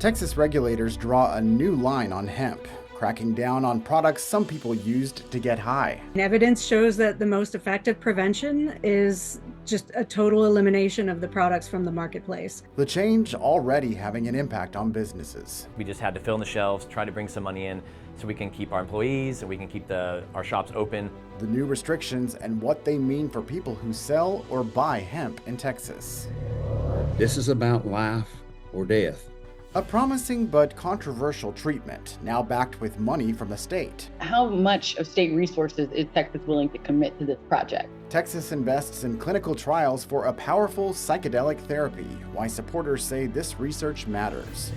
Texas regulators draw a new line on hemp, cracking down on products some people used to get high. Evidence shows that the most effective prevention is just a total elimination of the products from the marketplace. The change already having an impact on businesses. We just had to fill in the shelves, try to bring some money in so we can keep our employees and we can keep our shops open. The new restrictions and what they mean for people who sell or buy hemp in Texas. This is about life or death. A promising but controversial treatment, now backed with money from the state. How much of state resources is Texas willing to commit to this project? Texas invests in clinical trials for a powerful psychedelic therapy, why supporters say this research matters.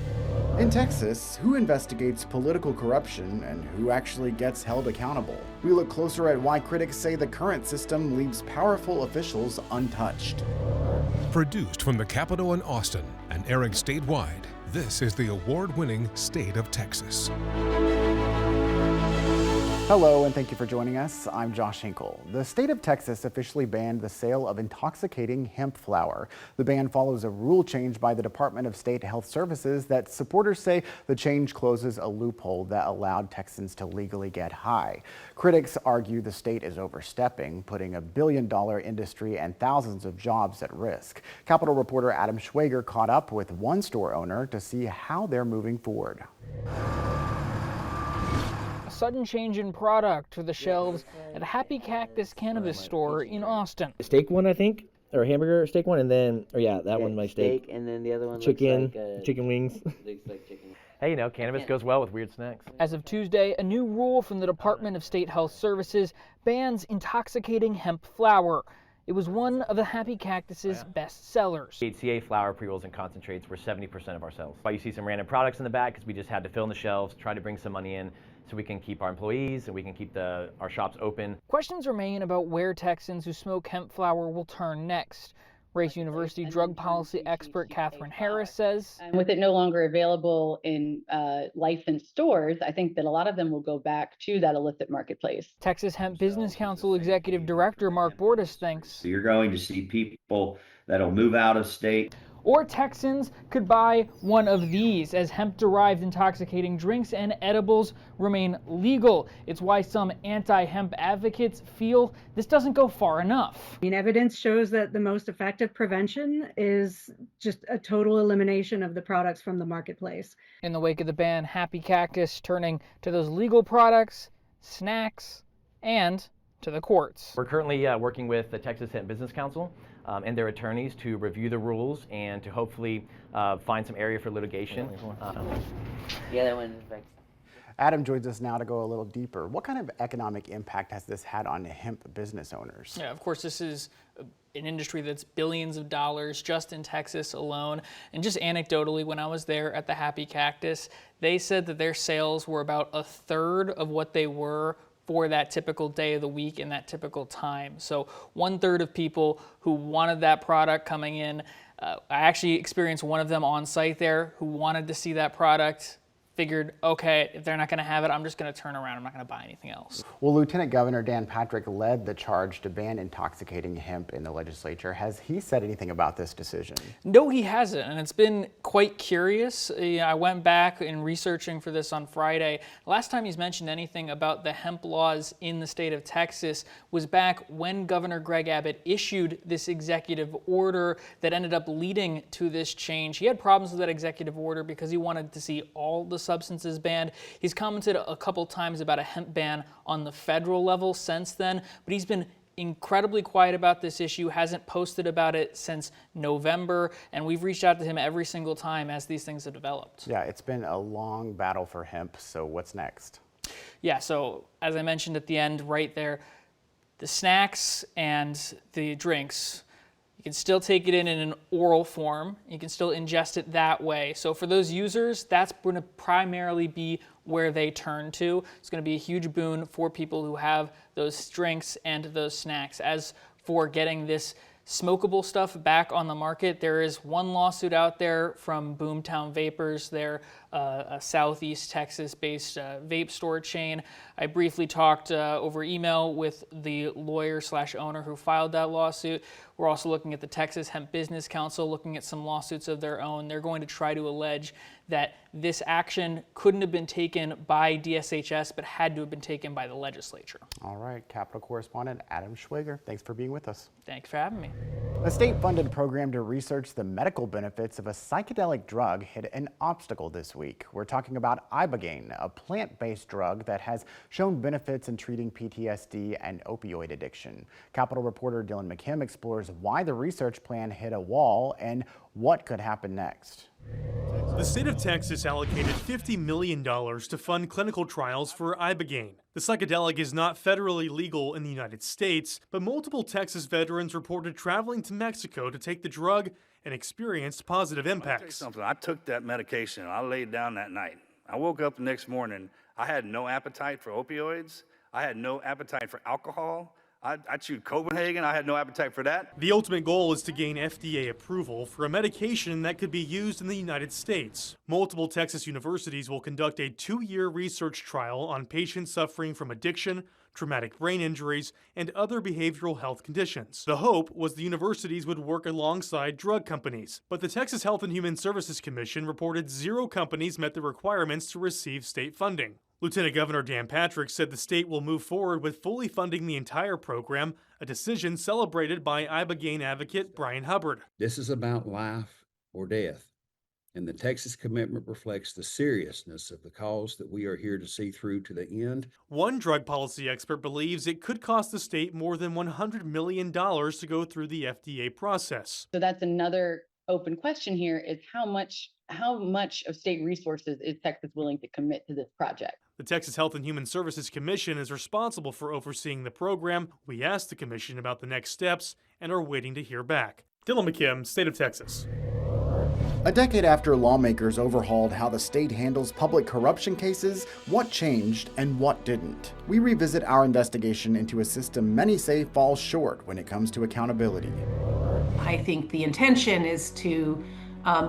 In Texas, who investigates political corruption and who actually gets held accountable? We look closer at why critics say the current system leaves powerful officials untouched. Produced from the Capitol in Austin and airing statewide, this is the award-winning State of Texas. Hello, and thank you for joining us. I'm Josh Hinkle. The state of Texas officially banned the sale of intoxicating hemp flower. The ban follows a rule change by the Department of State Health Services that supporters say the change closes a loophole that allowed Texans to legally get high. Critics argue the state is overstepping, putting a billion-dollar industry and thousands of jobs at risk. Capitol reporter Adam Schwager caught up with one store owner to see how they're moving forward. Sudden change in product to the shelves at a Happy Cactus cannabis store in Austin. Steak one, I think, or hamburger steak one, and then, that one, my steak. And then the other one chicken, looks like chicken wings. Looks like chicken. Hey, cannabis goes well with weird snacks. As of Tuesday, a new rule from the Department of State Health Services bans intoxicating hemp flower. It was one of the Happy Cactus's best sellers. THCA flower, pre-rolls, and concentrates were 70% of our sales. Why you see some random products in the back because we just had to fill in the shelves, try to bring some money in so we can keep our employees and we can keep our shops open. Questions remain about where Texans who smoke hemp flower will turn next. Rice University drug policy expert Catherine Harris says, And with it no longer available in licensed stores, I think that a lot of them will go back to that illicit marketplace. Texas Hemp Business Council Executive Director Mark Bordas thinks, So you're going to see people that'll move out of state. Or Texans could buy one of these as hemp-derived intoxicating drinks and edibles remain legal. It's why some anti-hemp advocates feel this doesn't go far enough. Evidence shows that the most effective prevention is just a total elimination of the products from the marketplace. In the wake of the ban, Happy Cactus turning to those legal products, snacks, and to the courts. We're currently working with the Texas Hemp Business Council and their attorneys to review the rules and to hopefully find some area for litigation. Yeah, that one. Adam joins us now to go a little deeper. What kind of economic impact has this had on hemp business owners? Yeah, of course, this is an industry that's billions of dollars just in Texas alone. And just anecdotally, when I was there at the Happy Cactus, they said that their sales were about a third of what they were for that typical day of the week and that typical time. So 1/3 of people who wanted that product coming in, I actually experienced one of them on site there who wanted to see that product, figured, okay, if they're not gonna have it, I'm just gonna turn around, I'm not gonna buy anything else. Well, Lieutenant Governor Dan Patrick led the charge to ban intoxicating hemp in the legislature. Has he said anything about this decision? No, he hasn't, and it's been quite curious. I went back in researching for this on Friday. Last time he's mentioned anything about the hemp laws in the state of Texas was back when Governor Greg Abbott issued this executive order that ended up leading to this change. He had problems with that executive order because he wanted to see all the substances banned. He's commented a couple times about a hemp ban on the federal level since then, but he's been incredibly quiet about this issue, hasn't posted about it since November, and we've reached out to him every single time as these things have developed. Yeah, it's been a long battle for hemp, so what's next? Yeah, so as I mentioned at the end right there, the snacks and the drinks, you can still take it in an oral form. You can still ingest it that way. So for those users, that's going to primarily be where they turn to. It's going to be a huge boon for people who have those drinks and those snacks. As for getting this smokable stuff back on the market. There is one lawsuit out there from Boomtown Vapors. They're a Southeast Texas-based vape store chain. I briefly talked over email with the lawyer/owner who filed that lawsuit. We're also looking at the Texas Hemp Business Council, looking at some lawsuits of their own. They're going to try to allege that this action couldn't have been taken by DSHS, but had to have been taken by the legislature. All right, Capitol correspondent Adam Schwager, thanks for being with us. Thanks for having me. A state-funded program to research the medical benefits of a psychedelic drug hit an obstacle this week. We're talking about ibogaine, a plant-based drug that has shown benefits in treating PTSD and opioid addiction. Capitol reporter Dylan McKim explores why the research plan hit a wall and what could happen next. The state of Texas allocated $50 million to fund clinical trials for ibogaine. The psychedelic is not federally legal in the United States, but multiple Texas veterans reported traveling to Mexico to take the drug and experienced positive impacts. I took that medication. I laid down that night. I woke up the next morning. I had no appetite for opioids. I had no appetite for alcohol. I chewed Copenhagen. I had no appetite for that. The ultimate goal is to gain FDA approval for a medication that could be used in the United States. Multiple Texas universities will conduct a 2-year research trial on patients suffering from addiction, traumatic brain injuries, and other behavioral health conditions. The hope was the universities would work alongside drug companies, but the Texas Health and Human Services Commission reported 0 companies met the requirements to receive state funding. Lieutenant Governor Dan Patrick said the state will move forward with fully funding the entire program, a decision celebrated by ibogaine advocate Brian Hubbard. This is about life or death, and the Texas commitment reflects the seriousness of the cause that we are here to see through to the end. One drug policy expert believes it could cost the state more than $100 million to go through the FDA process. So that's another open question here, is how much of state resources is Texas willing to commit to this project? The Texas Health and Human Services Commission is responsible for overseeing the program. We asked the commission about the next steps and are waiting to hear back. Dylan McKim, State of Texas. A decade after lawmakers overhauled how the state handles public corruption cases, what changed and what didn't? We revisit our investigation into a system many say falls short when it comes to accountability. I think the intention is to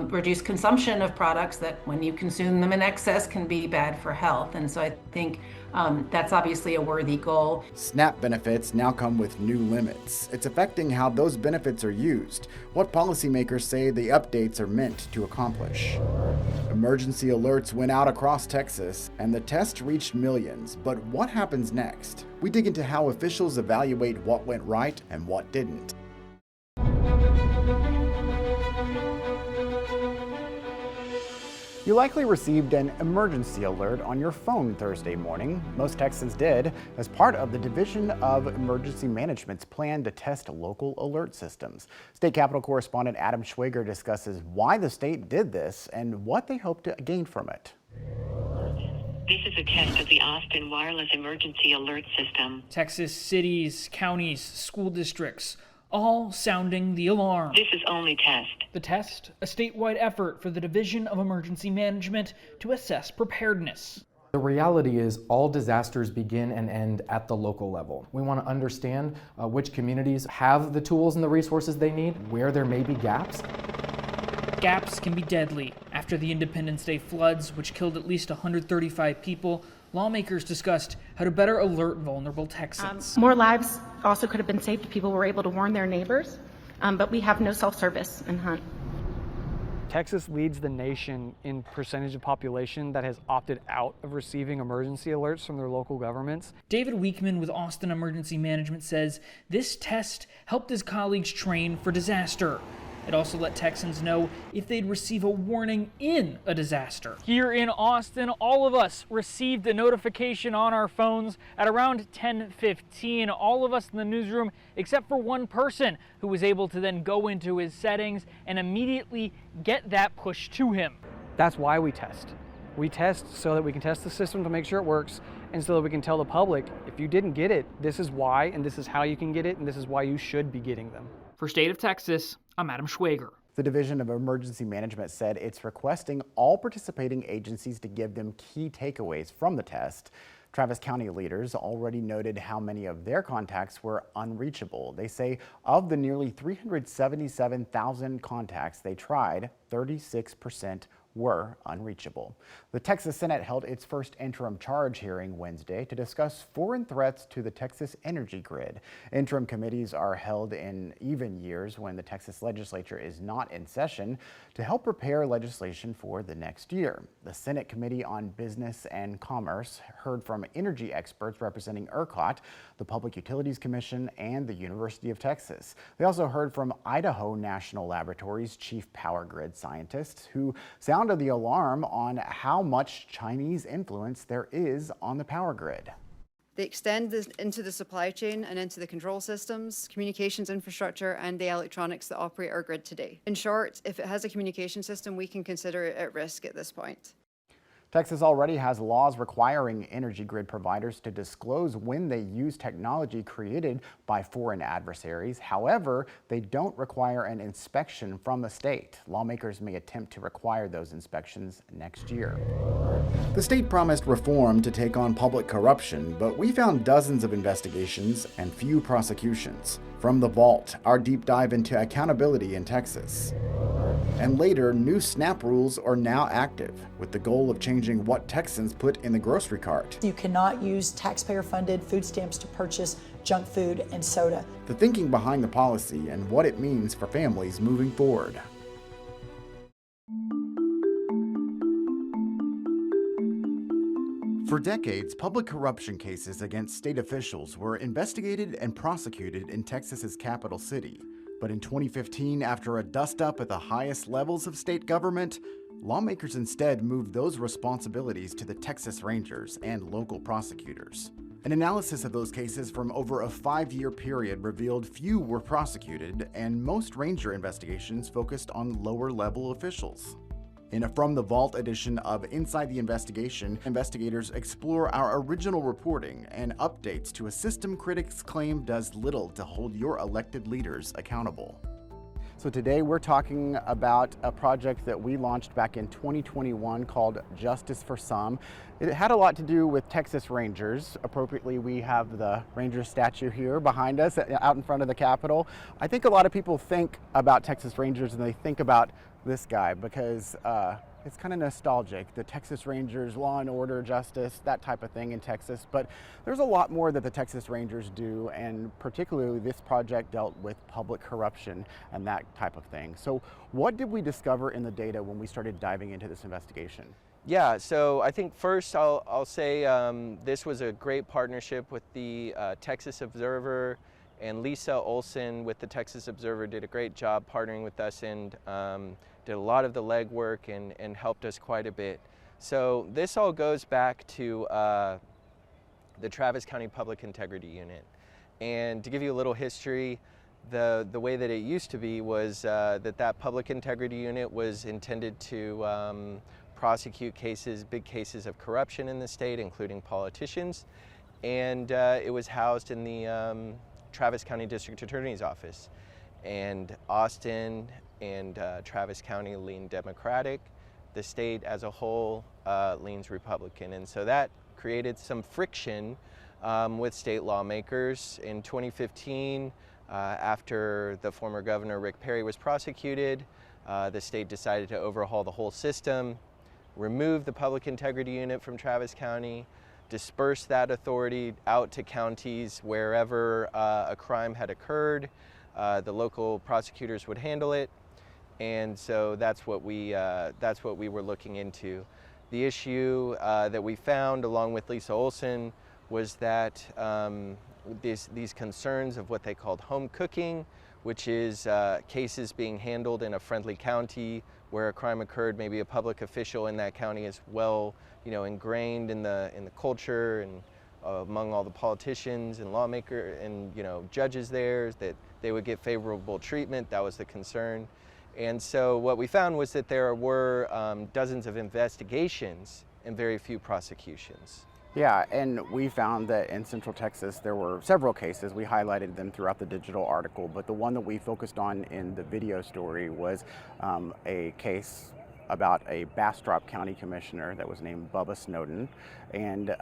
reduce consumption of products that, when you consume them in excess, can be bad for health. And so I think that's obviously a worthy goal. SNAP benefits now come with new limits. It's affecting how those benefits are used, what policymakers say the updates are meant to accomplish. Emergency alerts went out across Texas, and the test reached millions. But what happens next? We dig into how officials evaluate what went right and what didn't. You likely received an emergency alert on your phone Thursday morning. Most Texans did, as part of the Division of Emergency Management's plan to test local alert systems. State Capitol correspondent Adam Schwager discusses why the state did this and what they hope to gain from it. This is a test of the Austin Wireless Emergency Alert System. Texas cities, counties, school districts, all sounding the alarm. This is only test. The test, a statewide effort for the Division of Emergency Management to assess preparedness. The reality is all disasters begin and end at the local level. We want to understand which communities have the tools and the resources they need, where there may be gaps. Gaps can be deadly. After the Independence Day floods, which killed at least 135 people, lawmakers discussed how to better alert vulnerable Texans. More lives also could have been saved if people were able to warn their neighbors, but we have no self-service in Hunt. Texas leads the nation in percentage of population that has opted out of receiving emergency alerts from their local governments. David Weekman with Austin Emergency Management says this test helped his colleagues train for disaster. It also let Texans know if they'd receive a warning in a disaster. Here in Austin, all of us received a notification on our phones at around 10:15. All of us in the newsroom, except for one person who was able to then go into his settings and immediately get that push to him. That's why we test. We test so that we can test the system to make sure it works, and so that we can tell the public, if you didn't get it, this is why, and this is how you can get it, and this is why you should be getting them. For State of Texas, I'm Adam Schwager. The Division of Emergency Management said it's requesting all participating agencies to give them key takeaways from the test. Travis County leaders already noted how many of their contacts were unreachable. They say of the nearly 377,000 contacts they tried, 36% were unreachable. The Texas Senate held its first interim charge hearing Wednesday to discuss foreign threats to the Texas energy grid. Interim committees are held in even years when the Texas legislature is not in session to help prepare legislation for the next year. The Senate Committee on Business and Commerce heard from energy experts representing ERCOT, the Public Utilities Commission, and the University of Texas. They also heard from Idaho National Laboratory's chief power grid scientists who sounded the alarm on how much Chinese influence there is on the power grid. They extend this into the supply chain and into the control systems, communications infrastructure, and the electronics that operate our grid today. In short, if it has a communication system, we can consider it at risk at this point. Texas already has laws requiring energy grid providers to disclose when they use technology created by foreign adversaries. However, they don't require an inspection from the state. Lawmakers may attempt to require those inspections next year. The state promised reform to take on public corruption, but we found dozens of investigations and few prosecutions. From the Vault, our deep dive into accountability in Texas. And later, new SNAP rules are now active, with the goal of changing what Texans put in the grocery cart. You cannot use taxpayer-funded food stamps to purchase junk food and soda. The thinking behind the policy and what it means for families moving forward. For decades, public corruption cases against state officials were investigated and prosecuted in Texas's capital city. But in 2015, after a dust-up at the highest levels of state government, lawmakers instead moved those responsibilities to the Texas Rangers and local prosecutors. An analysis of those cases from over a 5-year period revealed few were prosecuted, and most Ranger investigations focused on lower-level officials. In a From the Vault edition of Inside the Investigation, investigators explore our original reporting and updates to a system critics claim does little to hold your elected leaders accountable. So today we're talking about a project that we launched back in 2021 called Justice for Some. It had a lot to do with Texas Rangers. Appropriately, we have the Ranger statue here behind us out in front of the Capitol. I think a lot of people think about Texas Rangers and they think about this guy because it's kind of nostalgic. The Texas Rangers, law and order, justice, that type of thing in Texas. But there's a lot more that the Texas Rangers do, and particularly this project dealt with public corruption and that type of thing. So what did we discover in the data when we started diving into this investigation? Yeah, so I think first I'll say this was a great partnership with the Texas Observer, and Lisa Olson with the Texas Observer did a great job partnering with us and did a lot of the legwork and helped us quite a bit. So this all goes back to the Travis County Public Integrity Unit. And to give you a little history, the way that it used to be was that Public Integrity Unit was intended to prosecute cases, big cases of corruption in the state, including politicians. And it was housed in the Travis County District Attorney's Office. And Austin and Travis County lean Democratic. The state as a whole leans Republican. And so that created some friction with state lawmakers. In 2015, after the former governor Rick Perry was prosecuted, the state decided to overhaul the whole system, remove the Public Integrity Unit from Travis County, disperse that authority out to counties wherever a crime had occurred. The local prosecutors would handle it, and so that's what we were looking into. The issue that we found, along with Lisa Olson, was that these concerns of what they called home cooking, which is cases being handled in a friendly county where a crime occurred, maybe a public official in that county is well, ingrained in the culture and among all the politicians and lawmakers and judges there, that they would get favorable treatment. That was the concern. And so what we found was that there were dozens of investigations and very few prosecutions. Yeah, and we found that in Central Texas there were several cases. We highlighted them throughout the digital article, but the one that we focused on in the video story was a case about a Bastrop County commissioner that was named Bubba Snowden. And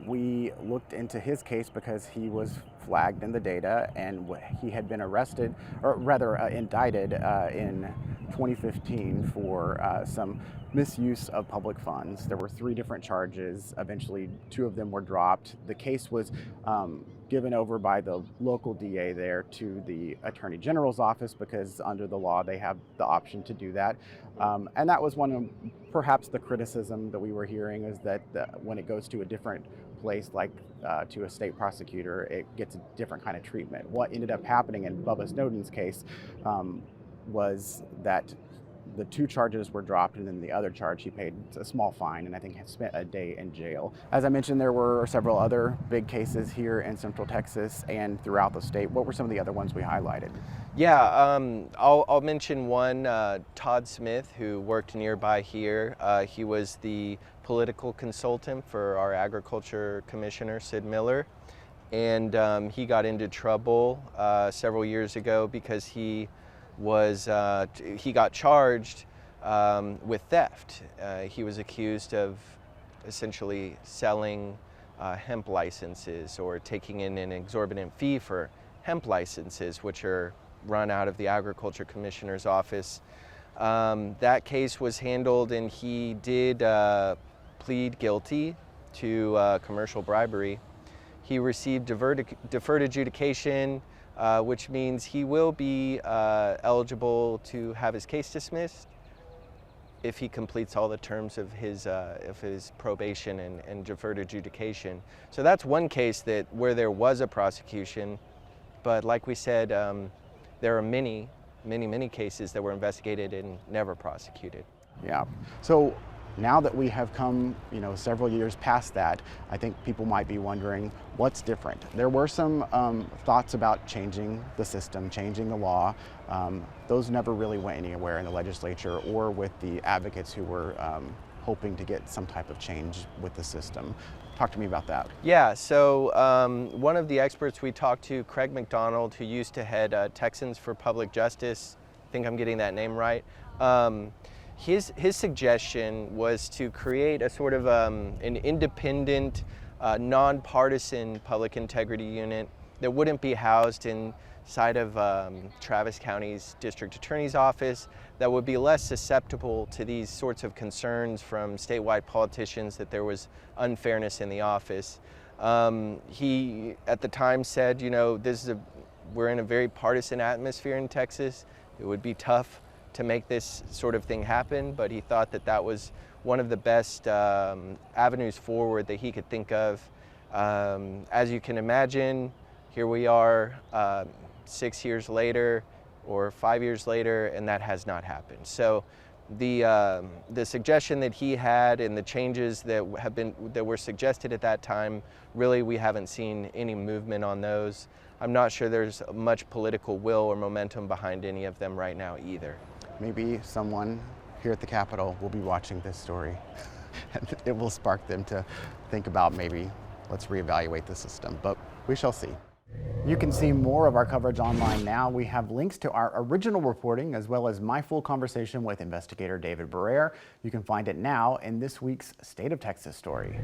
we looked into his case because he was flagged in the data, and he had been arrested, or rather indicted in 2015 for some misuse of public funds. There were 3 different charges. Eventually, 2 of them were dropped. The case was given over by the local DA there to the Attorney General's office because under the law they have the option to do that. And that was one of perhaps the criticism that we were hearing, is that when it goes to a different place, like to a state prosecutor, it gets a different kind of treatment. What ended up happening in Bubba Snowden's case was that the 2 charges were dropped, and then the other charge he paid a small fine, and I think he spent a day in jail. As I mentioned, there were several other big cases here in Central Texas and throughout the state. What were some of the other ones we highlighted? Yeah, I'll mention one, Todd Smith, who worked nearby here. He was the political consultant for our agriculture commissioner, Sid Miller, and he got into trouble several years ago because he got charged with theft. He was accused of essentially selling hemp licenses or taking in an exorbitant fee for hemp licenses, which are run out of the agriculture commissioner's office. That case was handled, and he did plead guilty to commercial bribery. He received deferred adjudication, which means he will be eligible to have his case dismissed if he completes all the terms of his probation and deferred adjudication. So that's one case where there was a prosecution, but like we said, there are many cases that were investigated and never prosecuted. Yeah. So now that we have come, several years past that, I think people might be wondering what's different. There were some thoughts about changing the system, changing the law. Those never really went anywhere in the legislature or with the advocates who were hoping to get some type of change with the system. Talk to me about that. Yeah, so one of the experts we talked to, Craig McDonald, who used to head Texans for Public Justice, I think I'm getting that name right, his suggestion was to create a sort of an independent, nonpartisan public integrity unit that wouldn't be housed inside of Travis County's district attorney's office, that would be less susceptible to these sorts of concerns from statewide politicians that there was unfairness in the office. He, at the time, said, we're in a very partisan atmosphere in Texas. It would be tough to make this sort of thing happen, but he thought that was one of the best avenues forward that he could think of. As you can imagine, here we are 6 years later or 5 years later, and that has not happened. So the suggestion that he had and the changes that were suggested at that time, really we haven't seen any movement on those. I'm not sure there's much political will or momentum behind any of them right now either. Maybe someone here at the Capitol will be watching this story. It will spark them to think about maybe let's reevaluate the system, but we shall see. You can see more of our coverage online now. We have links to our original reporting as well as my full conversation with investigator David Barrere. You can find it now in this week's State of Texas story.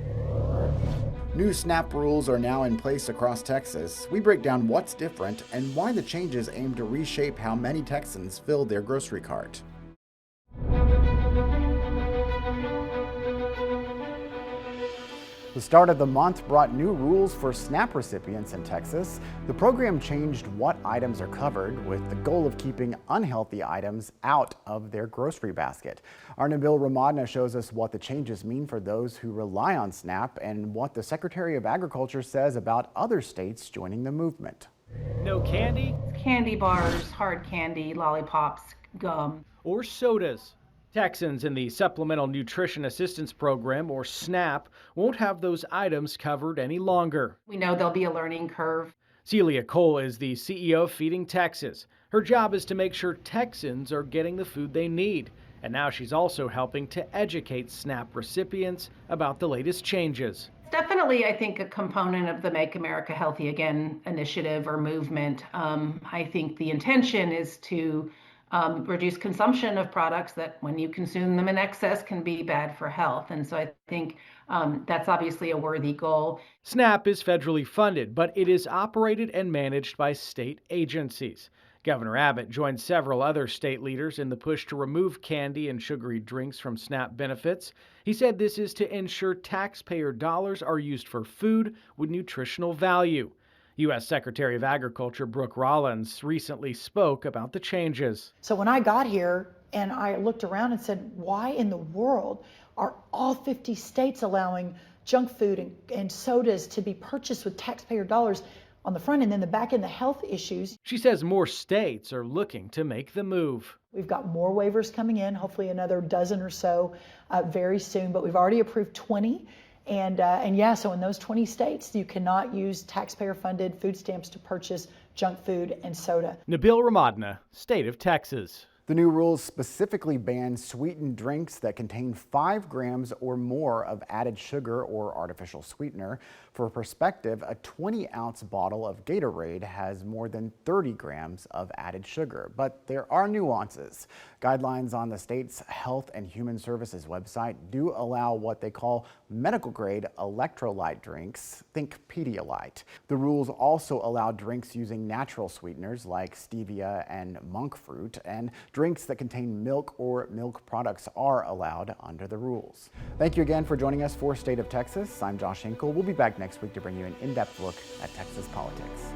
New SNAP rules are now in place across Texas. We break down what's different and why the changes aim to reshape how many Texans fill their grocery cart. The start of the month brought new rules for SNAP recipients in Texas. The program changed what items are covered with the goal of keeping unhealthy items out of their grocery basket. Our Nabil Ramadna shows us what the changes mean for those who rely on SNAP and what the Secretary of Agriculture says about other states joining the movement. No candy? Candy bars, hard candy, lollipops, gum. Or sodas. Texans in the Supplemental Nutrition Assistance Program, or SNAP, won't have those items covered any longer. We know there'll be a learning curve. Celia Cole is the CEO of Feeding Texas. Her job is to make sure Texans are getting the food they need. And now she's also helping to educate SNAP recipients about the latest changes. Definitely, I think, a component of the Make America Healthy Again initiative or movement. I think the intention is to reduce consumption of products that when you consume them in excess can be bad for health. And so I think that's obviously a worthy goal. SNAP is federally funded, but it is operated and managed by state agencies. Governor Abbott joined several other state leaders in the push to remove candy and sugary drinks from SNAP benefits. He said this is to ensure taxpayer dollars are used for food with nutritional value. U.S. Secretary of Agriculture Brooke Rollins recently spoke about the changes. So when I got here and I looked around and said, why in the world are all 50 states allowing junk food and sodas to be purchased with taxpayer dollars on the front end and the back end, the health issues? She says more states are looking to make the move. We've got more waivers coming in, hopefully another dozen or so very soon, but we've already approved 20. And yeah, so in those 20 states, you cannot use taxpayer-funded food stamps to purchase junk food and soda. Nabil Ramadna, State of Texas. The new rules specifically ban sweetened drinks that contain 5 grams or more of added sugar or artificial sweetener. For perspective, a 20-ounce bottle of Gatorade has more than 30 grams of added sugar. But there are nuances. Guidelines on the state's Health and Human Services website do allow what they call medical-grade electrolyte drinks, think Pedialyte. The rules also allow drinks using natural sweeteners like stevia and monk fruit, and drinks that contain milk or milk products are allowed under the rules. Thank you again for joining us for State of Texas. I'm Josh Hinkle. We'll be back next week to bring you an in-depth look at Texas politics.